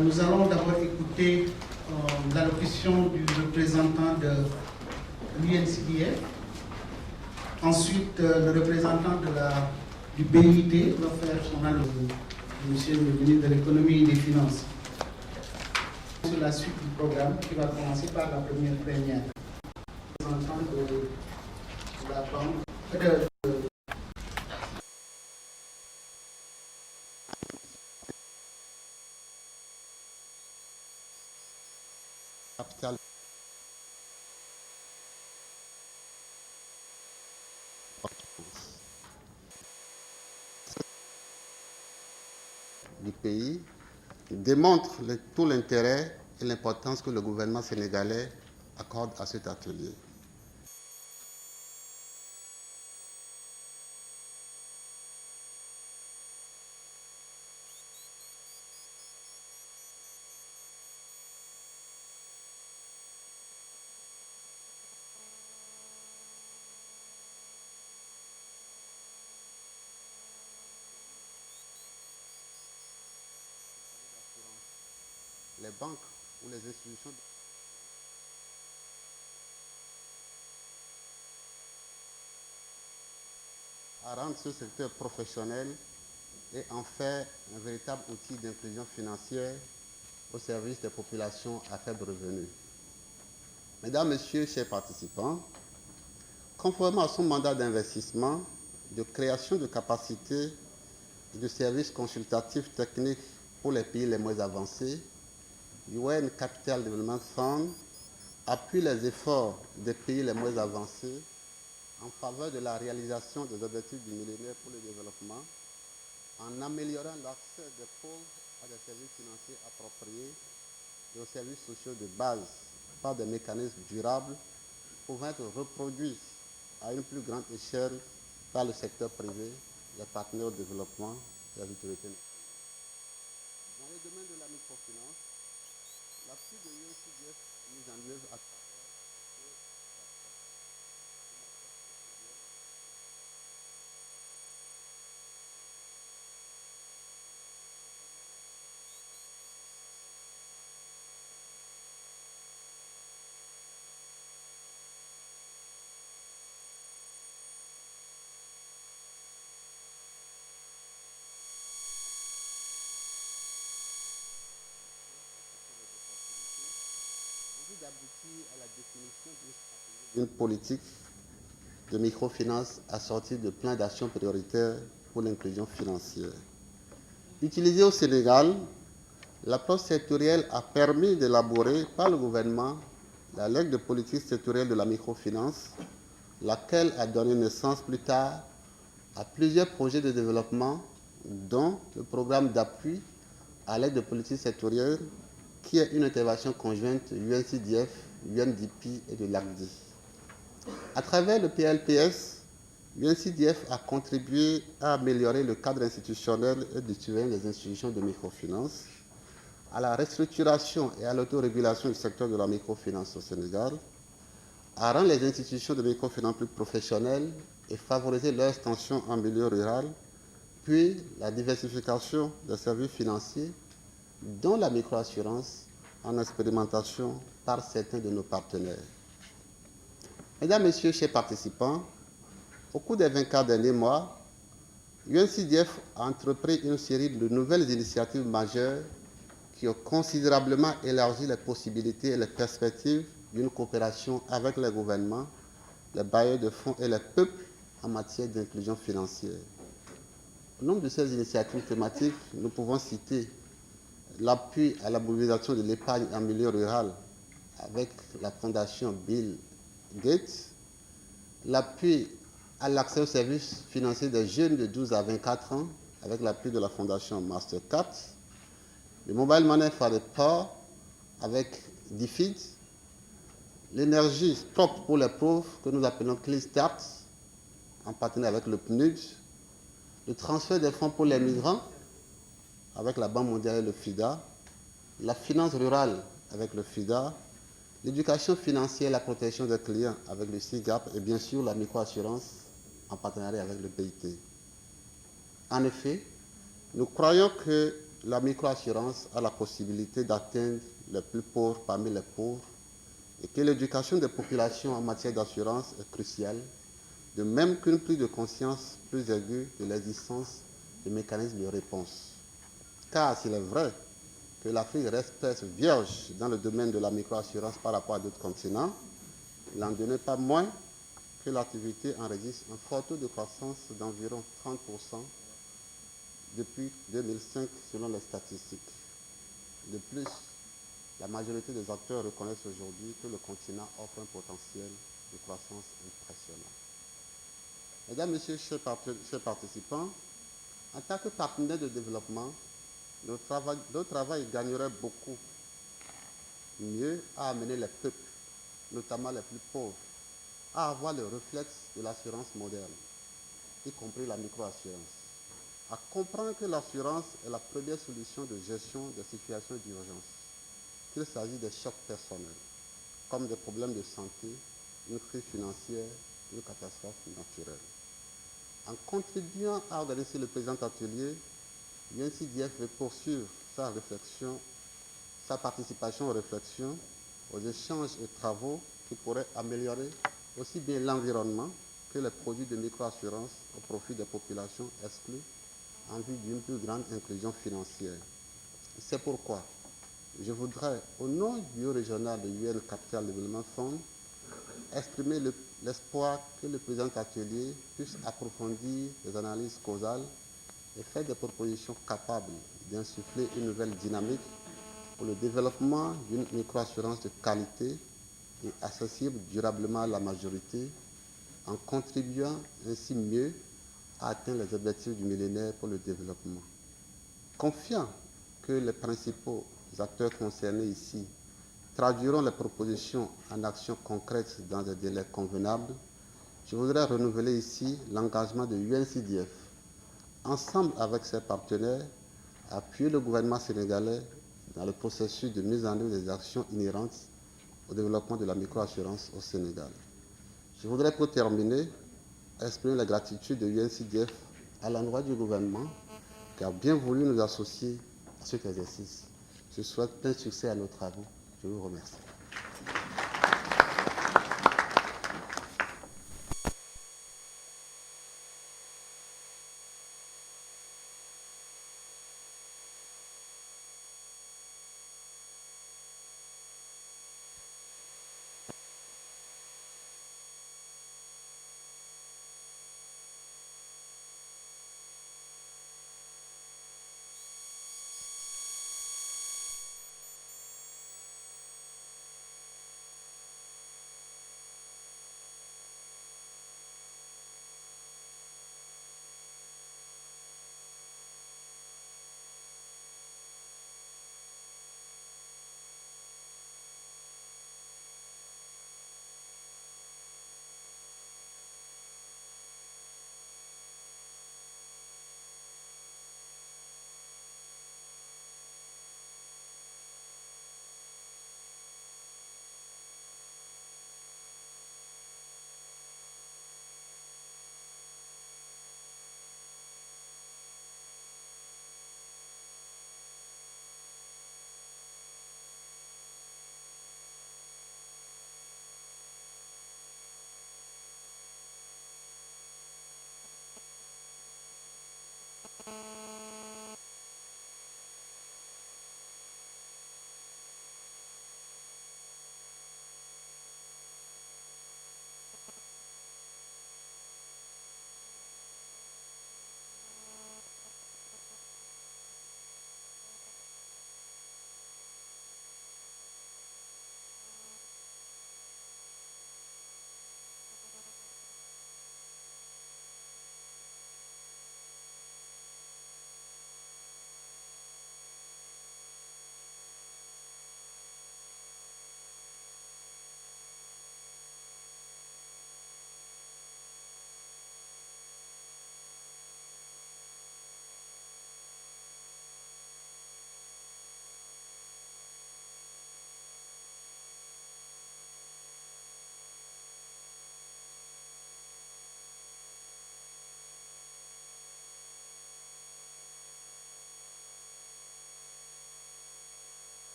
Nous allons d'abord écouter l'allocution du représentant de l'UNCDF. Ensuite, le représentant du BIT va faire son allocution, monsieur le ministre de l'économie et des finances. Sur la suite du programme qui va commencer par la première plénière. Le représentant de la banque, capital du pays démontre tout l'intérêt et l'importance que le gouvernement sénégalais accorde à cet atelier. Les banques ou les institutions à rendre ce secteur professionnel et en faire un véritable outil d'inclusion financière au service des populations à faible revenu. Mesdames, Messieurs, chers participants, conformément à son mandat d'investissement, de création de capacités et de services consultatifs techniques pour les pays les moins avancés, UN Capital Development Fund appuie les efforts des pays les moins avancés en faveur de la réalisation des objectifs du millénaire pour le développement en améliorant l'accès des pauvres à des services financiers appropriés et aux services sociaux de base par des mécanismes durables pouvant être reproduits à une plus grande échelle par le secteur privé, les partenaires au développement et les autorités. Dans le domaine de la microfinance, l'appui de l'UNCDF mis en œuvre à d'aboutir à la définition d'une stratégie d'une politique de microfinance assortie de plans d'actions prioritaires pour l'inclusion financière. Utilisée au Sénégal, l'approche sectorielle a permis d'élaborer par le gouvernement la Ligue de politique sectorielle de la microfinance, laquelle a donné naissance plus tard à plusieurs projets de développement, dont le programme d'appui à l'aide de politique sectorielle, qui est une intervention conjointe UNCDF, UNDP et de l'ACDI. À travers le PLPS, l'UNCDF a contribué à améliorer le cadre institutionnel et de surveillance des institutions de microfinance, à la restructuration et à l'autorégulation du secteur de la microfinance au Sénégal, à rendre les institutions de microfinance plus professionnelles et favoriser leur extension en milieu rural, puis la diversification des services financiers, dont la microassurance, en expérimentation par certains de nos partenaires. Mesdames, Messieurs, chers participants, au cours des 24 derniers mois, l'UNCDF a entrepris une série de nouvelles initiatives majeures qui ont considérablement élargi les possibilités et les perspectives d'une coopération avec les gouvernements, les bailleurs de fonds et les peuples en matière d'inclusion financière. Au nombre de ces initiatives thématiques, nous pouvons citer l'appui à la mobilisation de l'épargne en milieu rural avec la fondation Bill Gates, l'appui à l'accès aux services financiers des jeunes de 12 à 24 ans avec l'appui de la fondation Mastercard, le Mobile Money for the Poor avec DFID, l'énergie propre pour les pauvres que nous appelons Clean Start en partenariat avec le PNUD, le transfert des fonds pour les migrants avec la Banque mondiale et le FIDA, la finance rurale avec le FIDA, l'éducation financière et la protection des clients avec le CIGAP et bien sûr la microassurance en partenariat avec le BIT. En effet, nous croyons que la microassurance a la possibilité d'atteindre les plus pauvres parmi les pauvres et que l'éducation des populations en matière d'assurance est cruciale, de même qu'une prise de conscience plus aiguë de l'existence de mécanismes de réponse. Car s'il est vrai que l'Afrique reste presque vierge dans le domaine de la microassurance par rapport à d'autres continents, il n'en demeure pas moins que l'activité enregistre un fort taux de croissance d'environ 30% depuis 2005 selon les statistiques. De plus, la majorité des acteurs reconnaissent aujourd'hui que le continent offre un potentiel de croissance impressionnant. Mesdames, Messieurs, chers participants, en tant que partenaires de développement, notre travail gagnerait beaucoup mieux à amener les peuples, notamment les plus pauvres, à avoir le réflexe de l'assurance moderne, y compris la microassurance, à comprendre que l'assurance est la première solution de gestion des situations d'urgence, qu'il s'agit des chocs personnels, comme des problèmes de santé, une crise financière, une catastrophe naturelle. En contribuant à organiser le présent atelier, l'UNCDF veut poursuivre sa participation aux réflexions, aux échanges et travaux qui pourraient améliorer aussi bien l'environnement que les produits de microassurance au profit des populations exclues en vue d'une plus grande inclusion financière. C'est pourquoi je voudrais, au nom du bureau régional de UN Capital Development Fund, exprimer l'espoir que le présent atelier puisse approfondir les analyses causales et faire des propositions capables d'insuffler une nouvelle dynamique pour le développement d'une microassurance de qualité et accessible durablement à la majorité, en contribuant ainsi mieux à atteindre les objectifs du millénaire pour le développement. Confiant que les principaux acteurs concernés ici traduiront les propositions en actions concrètes dans des délais convenables, je voudrais renouveler ici l'engagement de l'UNCDF, ensemble avec ses partenaires, à appuyer le gouvernement sénégalais dans le processus de mise en œuvre des actions inhérentes au développement de la microassurance au Sénégal. Je voudrais pour terminer exprimer la gratitude de l'UNCDF à l'endroit du gouvernement qui a bien voulu nous associer à cet exercice. Je souhaite plein succès à nos travaux. Je vous remercie.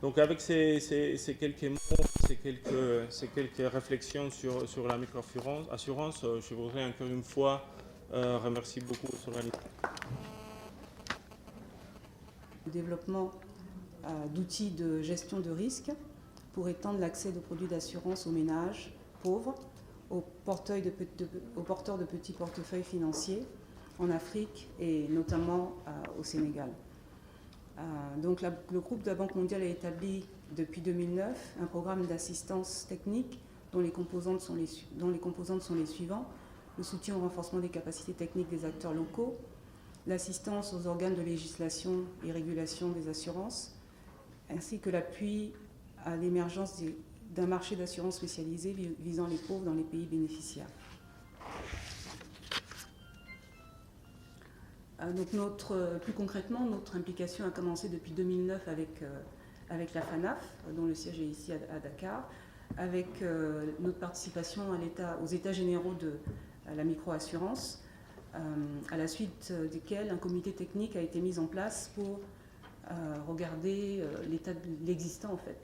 Donc avec ces quelques mots, ces quelques réflexions sur la microassurance, je voudrais encore une fois remercier beaucoup l'organisation. Le développement d'outils de gestion de risque pour étendre l'accès de produits d'assurance aux ménages pauvres, aux porteurs de petits portefeuilles financiers en Afrique et notamment au Sénégal. Donc le groupe de la Banque mondiale a établi depuis 2009 un programme d'assistance technique dont les composantes sont les suivants: le soutien au renforcement des capacités techniques des acteurs locaux, l'assistance aux organes de législation et régulation des assurances, ainsi que l'appui à l'émergence d'un marché d'assurance spécialisé visant les pauvres dans les pays bénéficiaires. Donc plus concrètement, notre implication a commencé depuis 2009 avec la FANAF, dont le siège est ici à Dakar, avec notre participation aux États généraux de la microassurance, à la suite desquels un comité technique a été mis en place pour regarder l'état de l'existant, en fait,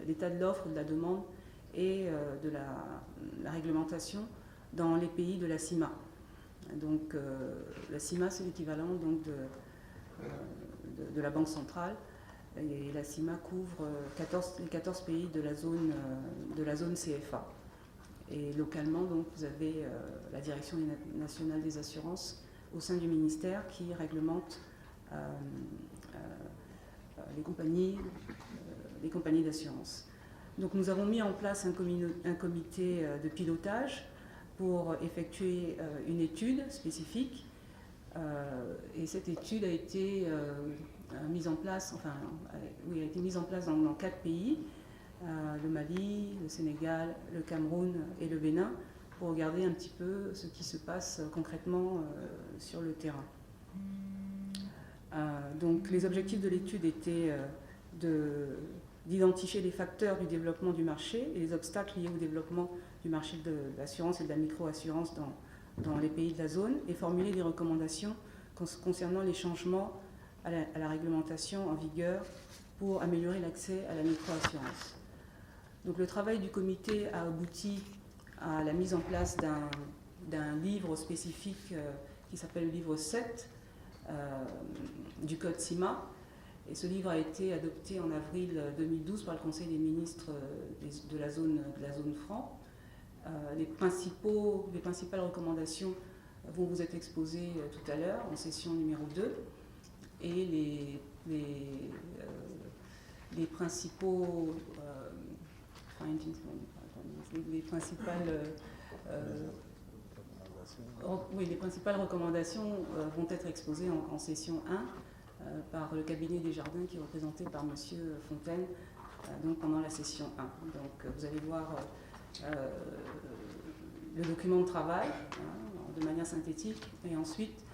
l'état de l'offre, de la demande et de la réglementation dans les pays de la CIMA. Donc la CIMA, c'est l'équivalent donc, de la Banque centrale, et la CIMA couvre les 14 pays de la zone CFA. Et localement, donc, vous avez la Direction nationale des assurances au sein du ministère qui réglemente les compagnies d'assurance. Donc nous avons mis en place un comité de pilotage pour effectuer une étude spécifique. Et cette étude a été mise en place, dans 4 pays, le Mali, le Sénégal, le Cameroun et le Bénin, pour regarder un petit peu ce qui se passe concrètement sur le terrain. Donc les objectifs de l'étude étaient d'identifier les facteurs du développement du marché et les obstacles liés au développement du marché de l'assurance et de la micro-assurance dans les pays de la zone, et formuler des recommandations concernant les changements à la réglementation en vigueur pour améliorer l'accès à la micro-assurance. Donc le travail du comité a abouti à la mise en place d'un livre spécifique qui s'appelle le livre 7 du Code CIMA. Et ce livre a été adopté en avril 2012 par le Conseil des ministres de la zone franc. Les principales recommandations vont vous être exposées tout à l'heure en session numéro 2. Et les principales recommandations vont être exposées en session 1 par le cabinet des Jardins qui est représenté par M. Fontaine donc pendant la session 1. Donc vous allez voir le document de travail de manière synthétique, et ensuite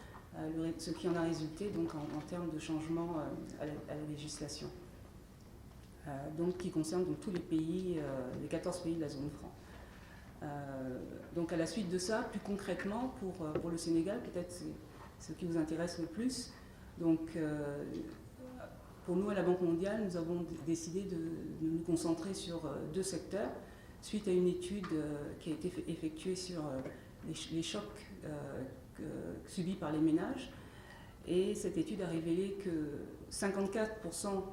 ce qui en a résulté donc, en termes de changement à la législation, donc, qui concerne donc, tous les pays, les 14 pays de la zone franc. Donc à la suite de ça, plus concrètement pour le Sénégal, peut-être c'est ce qui vous intéresse le plus. Donc pour nous à la Banque mondiale, nous avons décidé de nous concentrer sur 2 secteurs, suite à une étude qui a été effectuée sur les chocs subis par les ménages. Et cette étude a révélé que 54%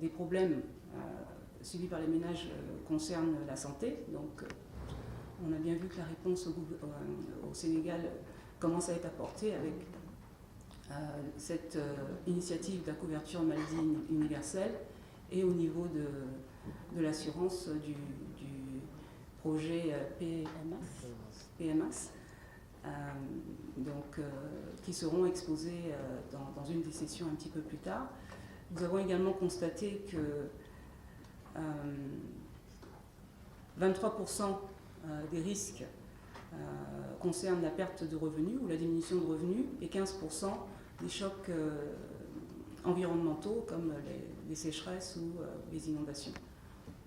des problèmes subis par les ménages concernent la santé. Donc on a bien vu que la réponse au Sénégal commence à être apportée avec cette initiative de la couverture maladie universelle et au niveau de l'assurance du projet PMAS, qui seront exposés dans une des sessions un petit peu plus tard. Nous avons également constaté que 23% des risques concernent la perte de revenus ou la diminution de revenus et 15% des chocs environnementaux comme les sécheresses ou les inondations.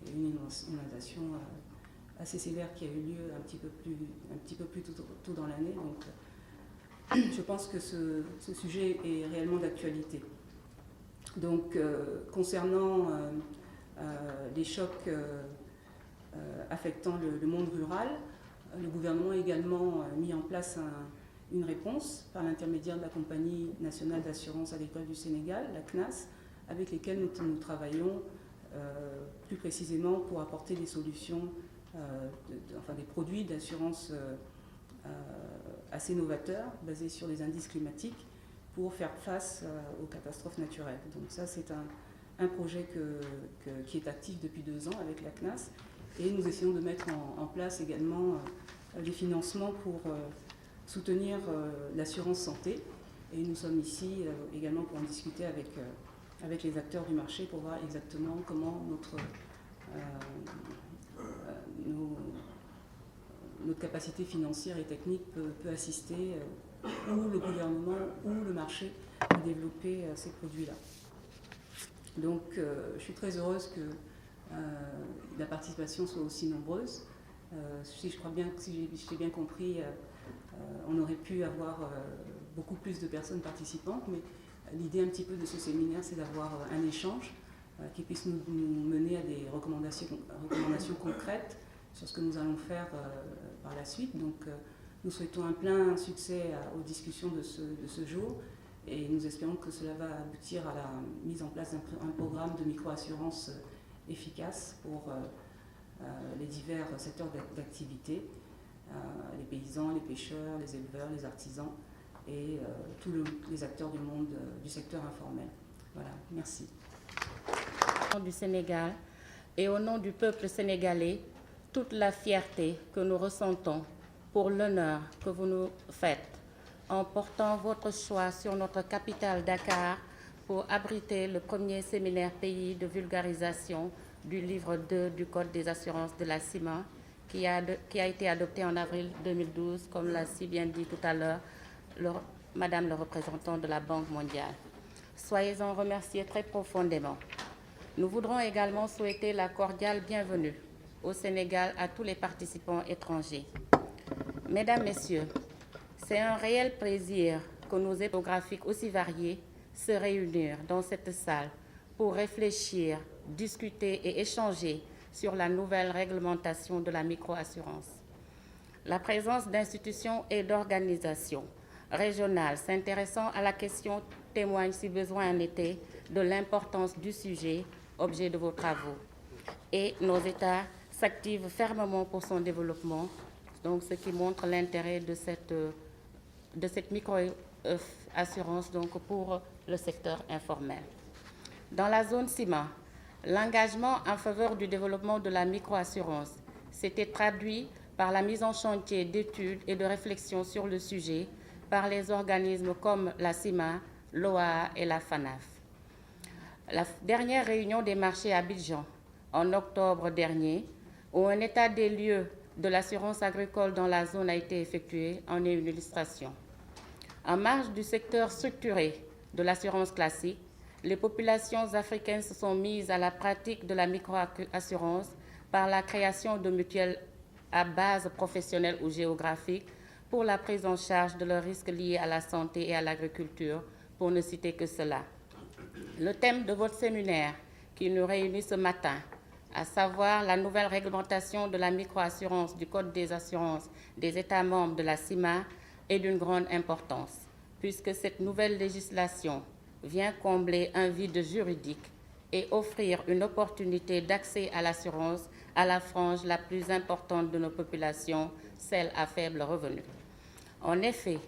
Et une inondation assez sévère qui a eu lieu un petit peu plus tôt dans l'année. Donc, je pense que ce sujet est réellement d'actualité. Donc, concernant les chocs affectant le monde rural, le gouvernement a également mis en place une réponse par l'intermédiaire de la Compagnie nationale d'assurance agricole du Sénégal, la CNAS, avec lesquelles nous travaillons plus précisément pour apporter des solutions, des produits d'assurance assez novateurs, basés sur les indices climatiques, pour faire face aux catastrophes naturelles. Donc ça, c'est un projet qui est actif depuis 2 ans avec la CNAS. Et nous essayons de mettre en place également les financements pour soutenir l'assurance santé. Et nous sommes ici également pour en discuter avec les acteurs du marché pour voir exactement comment notre capacité financière et technique peut assister ou le gouvernement ou le marché à développer ces produits-là. Donc je suis très heureuse que la participation soit aussi nombreuse. Si j'ai bien compris, on aurait pu avoir beaucoup plus de personnes participantes, mais l'idée un petit peu de ce séminaire, c'est d'avoir un échange qui puisse nous mener à des recommandations concrètes sur ce que nous allons faire par la suite. Donc nous souhaitons un plein succès aux discussions de ce jour et nous espérons que cela va aboutir à la mise en place d'un programme de microassurance efficace pour les divers secteurs d'activité, les paysans, les pêcheurs, les éleveurs, les artisans et tous les acteurs du monde du secteur informel. Voilà, merci. Au nom du Sénégal et au nom du peuple sénégalais, toute la fierté que nous ressentons pour l'honneur que vous nous faites en portant votre choix sur notre capitale Dakar pour abriter le premier séminaire pays de vulgarisation du livre 2 du Code des assurances de la CIMA qui a été adopté en avril 2012, comme l'a si bien dit tout à l'heure Madame le représentant de la Banque mondiale. Soyez-en remerciés très profondément. Nous voudrons également souhaiter la cordiale bienvenue au Sénégal à tous les participants étrangers. Mesdames, Messieurs, c'est un réel plaisir que nos ethnographiques aussi variés se réunir dans cette salle pour réfléchir, discuter et échanger sur la nouvelle réglementation de la microassurance. La présence d'institutions et d'organisations régionales s'intéressant à la question témoigne, si besoin en était, de l'importance du sujet, objet de vos travaux. Et nos États s'activent fermement pour son développement, donc ce qui montre l'intérêt de cette micro-assurance pour le secteur informel. Dans la zone CIMA, l'engagement en faveur du développement de la microassurance s'était traduit par la mise en chantier d'études et de réflexions sur le sujet par les organismes comme la CIMA, l'OAA et la FANAF. La dernière réunion des marchés à Abidjan, en octobre dernier, où un état des lieux de l'assurance agricole dans la zone a été effectué, en est une illustration. En marge du secteur structuré de l'assurance classique, les populations africaines se sont mises à la pratique de la microassurance par la création de mutuelles à base professionnelle ou géographique pour la prise en charge de leurs risques liés à la santé et à l'agriculture, pour ne citer que cela. Le thème de votre séminaire qui nous réunit ce matin, à savoir la nouvelle réglementation de la microassurance du Code des assurances des États membres de la CIMA, est d'une grande importance, puisque cette nouvelle législation vient combler un vide juridique et offrir une opportunité d'accès à l'assurance à la frange la plus importante de nos populations, celle à faible revenu. En effet,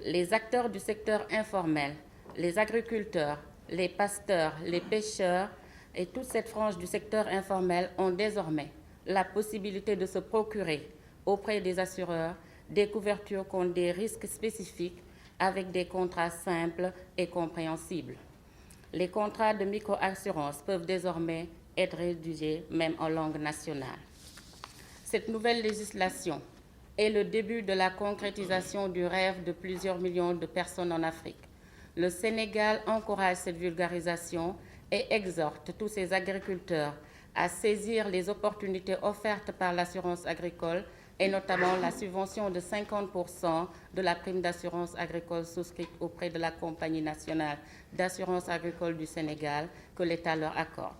Les acteurs du secteur informel, les agriculteurs, les pasteurs, les pêcheurs et toute cette frange du secteur informel ont désormais la possibilité de se procurer auprès des assureurs des couvertures contre des risques spécifiques avec des contrats simples et compréhensibles. Les contrats de micro-assurance peuvent désormais être rédigés même en langue nationale. Cette nouvelle législation est le début de la concrétisation du rêve de plusieurs millions de personnes en Afrique. Le Sénégal encourage cette vulgarisation et exhorte tous ses agriculteurs à saisir les opportunités offertes par l'assurance agricole et notamment la subvention de 50% de la prime d'assurance agricole souscrite auprès de la Compagnie nationale d'assurance agricole du Sénégal que l'État leur accorde.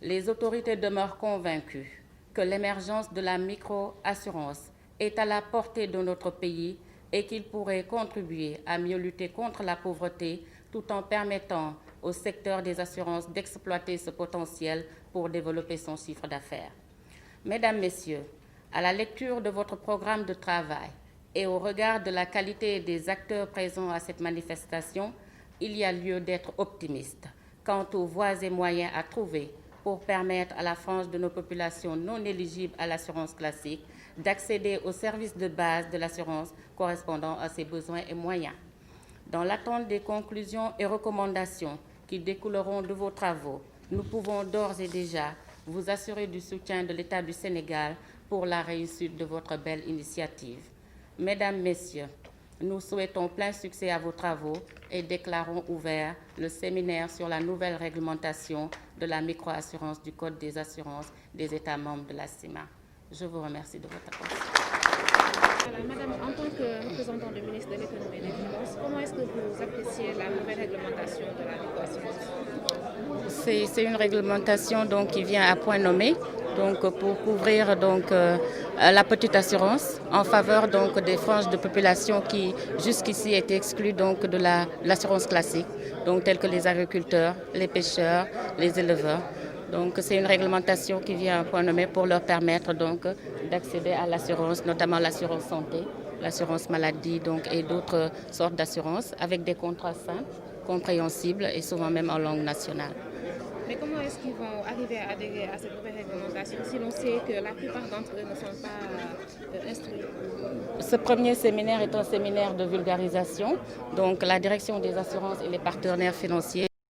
Les autorités demeurent convaincues que l'émergence de la micro-assurance est à la portée de notre pays et qu'il pourrait contribuer à mieux lutter contre la pauvreté tout en permettant au secteur des assurances d'exploiter ce potentiel pour développer son chiffre d'affaires. Mesdames, Messieurs, à la lecture de votre programme de travail et au regard de la qualité des acteurs présents à cette manifestation, il y a lieu d'être optimiste quant aux voies et moyens à trouver pour permettre à la frange de nos populations non éligibles à l'assurance classique d'accéder aux services de base de l'assurance correspondant à ses besoins et moyens. Dans l'attente des conclusions et recommandations qui découleront de vos travaux, nous pouvons d'ores et déjà vous assurer du soutien de l'État du Sénégal pour la réussite de votre belle initiative. Mesdames, Messieurs, nous souhaitons plein succès à vos travaux et déclarons ouvert le séminaire sur la nouvelle réglementation de la microassurance du Code des assurances des États membres de la CIMA. Je vous remercie de votre attention. Alors, Madame, en tant que représentante du ministre de l'Économie et des Finances, comment est-ce que vous appréciez la nouvelle réglementation de la microassurance? C'est une réglementation donc, qui vient à point nommé donc, pour couvrir donc, la petite assurance en faveur donc, des franges de population qui jusqu'ici étaient exclues donc, de l'assurance classique, donc, telles que les agriculteurs, les pêcheurs, les éleveurs. Donc c'est une réglementation qui vient à point nommé pour leur permettre donc d'accéder à l'assurance, notamment l'assurance santé, l'assurance maladie donc, et d'autres sortes d'assurances avec des contrats simples, compréhensibles et souvent même en langue nationale. Mais comment est-ce qu'ils vont arriver à adhérer à cette nouvelle réglementation si l'on sait que la plupart d'entre eux ne sont pas instruits? Ce premier séminaire est un séminaire de vulgarisation. Donc la direction des assurances et les partenaires financiers